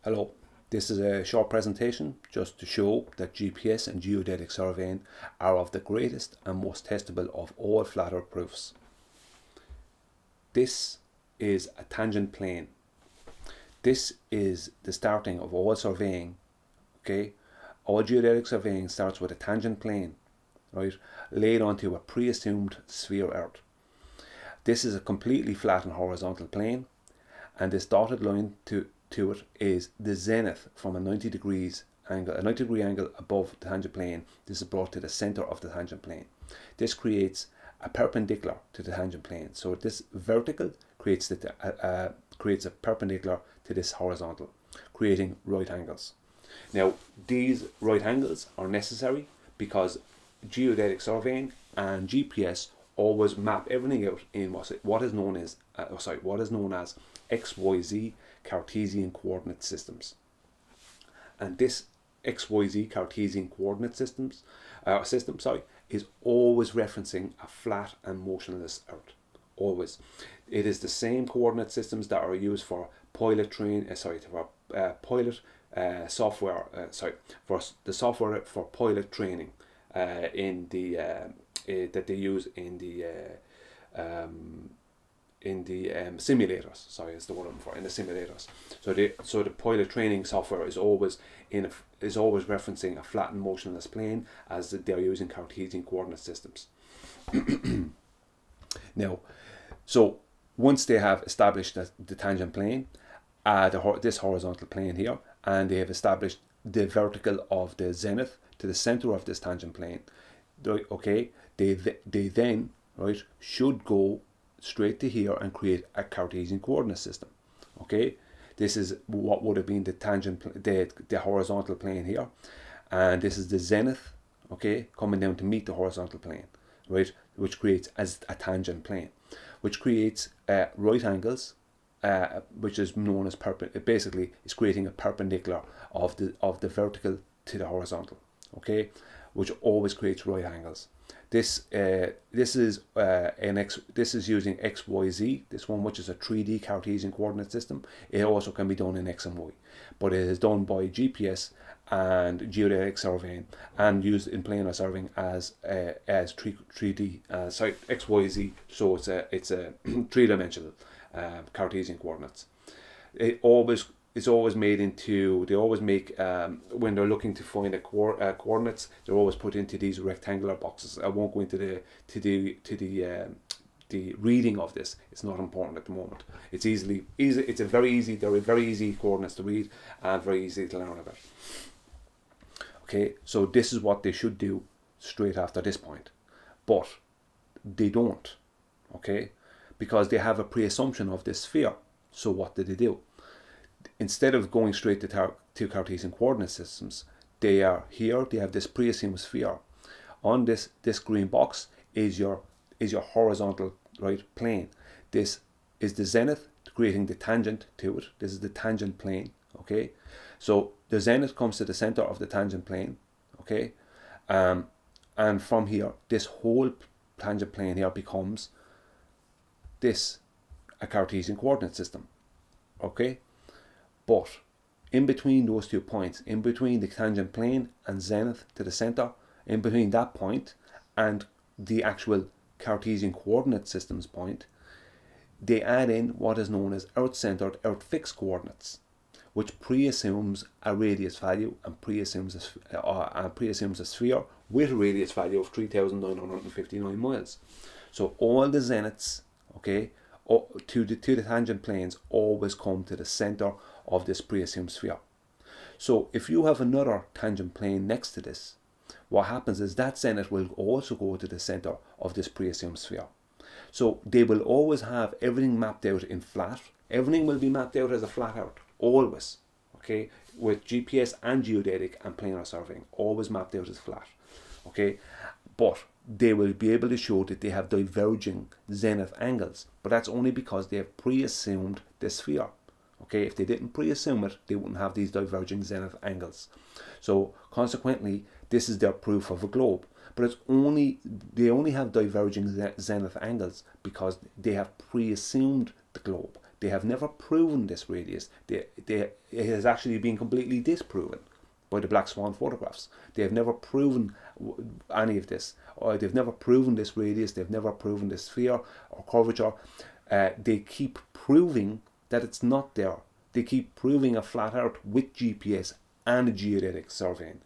Hello, this is a short presentation just to show that GPS and geodetic surveying are of the greatest and most testable of all flat earth proofs. This is a tangent plane. This is the starting of all surveying. Okay, all geodetic surveying starts with a tangent plane, right, laid onto a pre-assumed sphere Earth. This is a completely flat and horizontal plane, and this dotted line to it is the zenith from a 90 degree angle above the tangent plane. This is brought to the center of the tangent plane. This creates a perpendicular to the tangent plane. So this vertical creates a perpendicular to this horizontal, creating right angles. Now, these right angles are necessary because geodetic surveying and GPS always map everything out in what is known as XYZ Cartesian coordinate systems. And this XYZ Cartesian coordinate system is always referencing a flat and motionless Earth. Always. It is the same coordinate systems that are used for pilot software. For the software for pilot training that they use in the simulators. Sorry, is the word I'm for, in the simulators. So the pilot training software is always referencing a flat and motionless plane, as they're using Cartesian coordinate systems. Now, so once they have established the tangent plane, this horizontal plane here, and they have established the vertical of the zenith to the center of this tangent plane, okay, they then, right, should go straight to here and create a Cartesian coordinate system. Okay, this is what would have been the horizontal plane here, and this is the zenith, okay, coming down to meet the horizontal plane, right, which creates as a tangent plane, which creates right angles, which is known as basically is creating a perpendicular of the vertical to the horizontal, okay, which always creates right angles. This is using XYZ, this one, which is a 3D Cartesian coordinate system. It also can be done in X and Y, but it is done by GPS and geodetic surveying and used in planar surveying as 3D XYZ. So it's a three-dimensional Cartesian coordinates. It's always made into, they always make, when they're looking to find coordinates, they're always put into these rectangular boxes. I won't go into the reading of this. It's not important at the moment. They're very easy coordinates to read and very easy to learn about. Okay, so this is what they should do straight after this point, but they don't, okay, because they have a pre-assumption of this sphere. So what did they do? Instead of going straight to Cartesian coordinate systems, they have this pre-assumed sphere. On this green box is your horizontal right plane. This is the zenith, creating the tangent to it. This is the tangent plane, okay? So the zenith comes to the center of the tangent plane, okay? And from here, this whole tangent plane here becomes a Cartesian coordinate system, okay? But in between those 2 points, in between the tangent plane and zenith to the center, in between that point and the actual Cartesian coordinate systems point, they add in what is known as Earth-centered, Earth-fixed coordinates, which pre-assumes a radius value and pre-assumes a sphere with a radius value of 3,959 miles. So all the zeniths, okay, to the tangent planes always come to the center of this pre-assumed sphere. So if you have another tangent plane next to this, what happens is that zenith will also go to the center of this pre-assumed sphere. So they will always have everything mapped out in flat. Everything will be mapped out as a flat Earth, always, okay, with GPS and geodetic and planar surveying, always mapped out as flat, okay, but they will be able to show that they have diverging zenith angles, but that's only because they have pre-assumed the sphere. Okay, if they didn't pre-assume it, they wouldn't have these diverging zenith angles. So consequently, this is their proof of a globe. But they only have diverging zenith angles because they have pre-assumed the globe. They have never proven this radius. It has actually been completely disproven by the black swan photographs. They have never proven any of this, or they've never proven this radius. They've never proven this sphere or curvature. They keep proving that it's not there. They keep proving a flat Earth with GPS and geodetic surveying,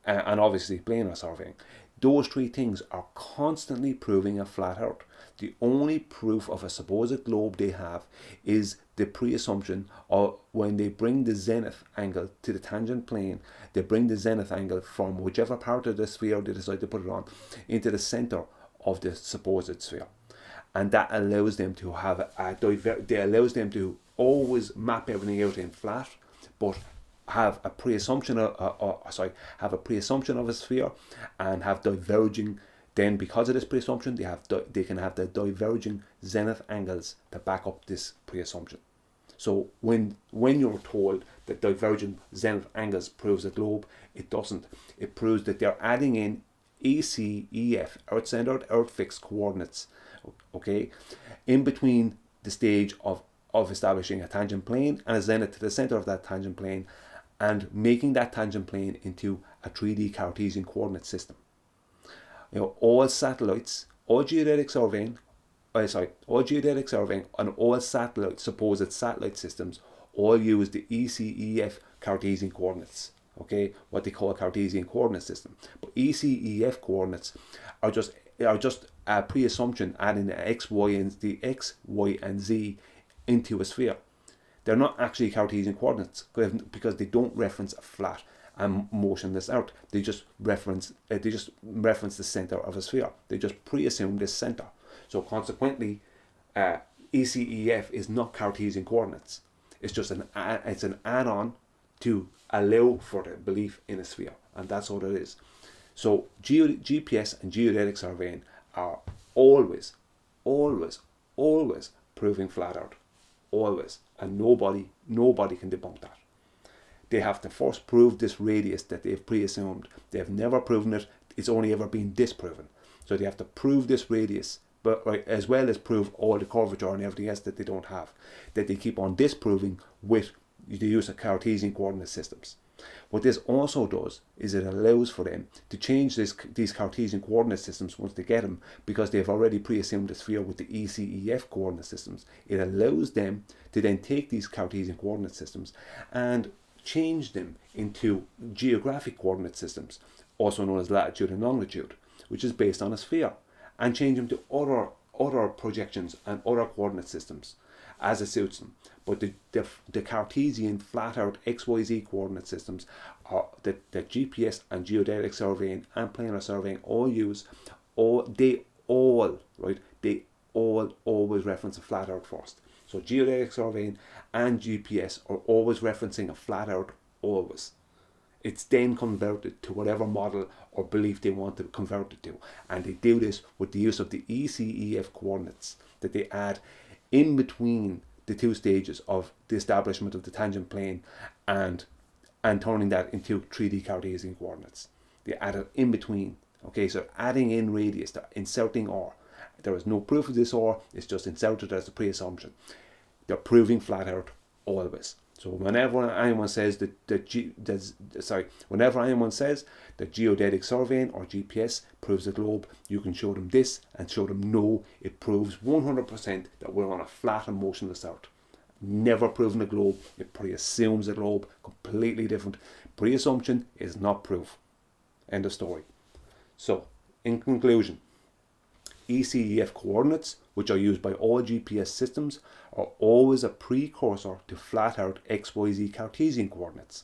and obviously planar surveying. Those three things are constantly proving a flat Earth. The only proof of a supposed globe they have is the pre-assumption, or when they bring the zenith angle to the tangent plane, they bring the zenith angle from whichever part of the sphere they decide to put it on into the center of the supposed sphere. And that allows them to have allows them to always map everything out in flat, but have a pre-assumption have a pre-assumption of a sphere, and have diverging. Then, because of this pre-assumption, they can have the diverging zenith angles to back up this pre-assumption. So when you're told that divergent zenith angles proves a globe, it doesn't. It proves that they're adding in ECEF, Earth-centered, Earth-fixed coordinates, okay, in between the stage of establishing a tangent plane and a zenith to the center of that tangent plane, and making that tangent plane into a 3D Cartesian coordinate system. All satellites, all geodetic surveying and all supposed satellite systems all use the ECEF Cartesian coordinates. Okay, what they call a Cartesian coordinate system. But ECEF coordinates are just a pre-assumption adding the x, y, and z into a sphere. They're not actually Cartesian coordinates because they don't reference a flat and motionless Earth. They just reference the center of a sphere. They just pre-assume this center. So consequently, ECEF is not Cartesian coordinates. It's just an add-on to allow for the belief in a sphere, and that's what it is. So GPS and geodetic surveying are always proving flat Earth, always, and nobody can debunk that. They have to first prove this radius that they've pre-assumed. They have never proven it. It's only ever been disproven. So they have to prove this radius, but as well as prove all the curvature and everything else that they don't have, that they keep on disproving with the use of Cartesian coordinate systems. What this also does is it allows for them to change these Cartesian coordinate systems once they get them, because they've already pre-assumed the sphere with the ECEF coordinate systems. It allows them to then take these Cartesian coordinate systems and change them into geographic coordinate systems, also known as latitude and longitude, which is based on a sphere, and change them to other projections and other coordinate systems as it suits them. But the Cartesian flat Earth XYZ coordinate systems are that GPS and geodetic surveying and planar surveying all use, they all always reference a flat Earth first. So geodetic surveying and GPS are always referencing a flat Earth, always. It's then converted to whatever model or belief they want to convert it to. And they do this with the use of the ECEF coordinates that they add in between the two stages of the establishment of the tangent plane and turning that into 3D Cartesian coordinates. They add it in between. Okay, so adding in radius, they're inserting R. There is no proof of this R, it's just inserted as a pre-assumption. They're proving flat Earth always. So whenever anyone says whenever anyone says that geodetic surveying or GPS proves a globe, you can show them this and show them no, it proves 100% that we're on a flat and motionless Earth. Never proven a globe, it pre-assumes a globe, completely different. Pre-assumption is not proof. End of story. So, in conclusion, ECEF coordinates, which are used by all GPS systems, are always a precursor to flat Earth XYZ Cartesian coordinates.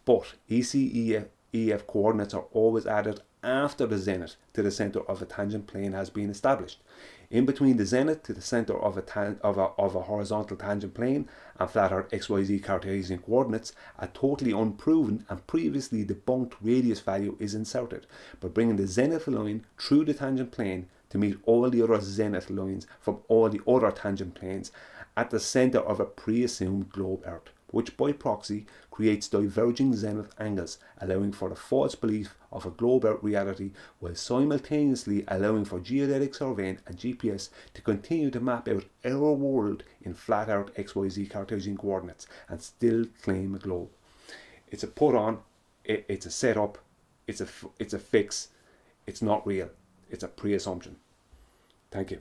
But ECEF coordinates are always added after the zenith to the center of a tangent plane has been established. In between the zenith to the center of a horizontal tangent plane and flat Earth XYZ Cartesian coordinates, a totally unproven and previously debunked radius value is inserted by bringing the zenith line through the tangent plane to meet all the other zenith lines from all the other tangent planes at the center of a pre-assumed globe Earth. which by proxy creates diverging zenith angles, allowing for the false belief of a globe Earth reality, while simultaneously allowing for geodetic surveying and GPS to continue to map out our world in flat Earth XYZ Cartesian coordinates and still claim a globe. It's a put on, it's a setup, it's a fix, it's not real, it's a pre-assumption. Thank you.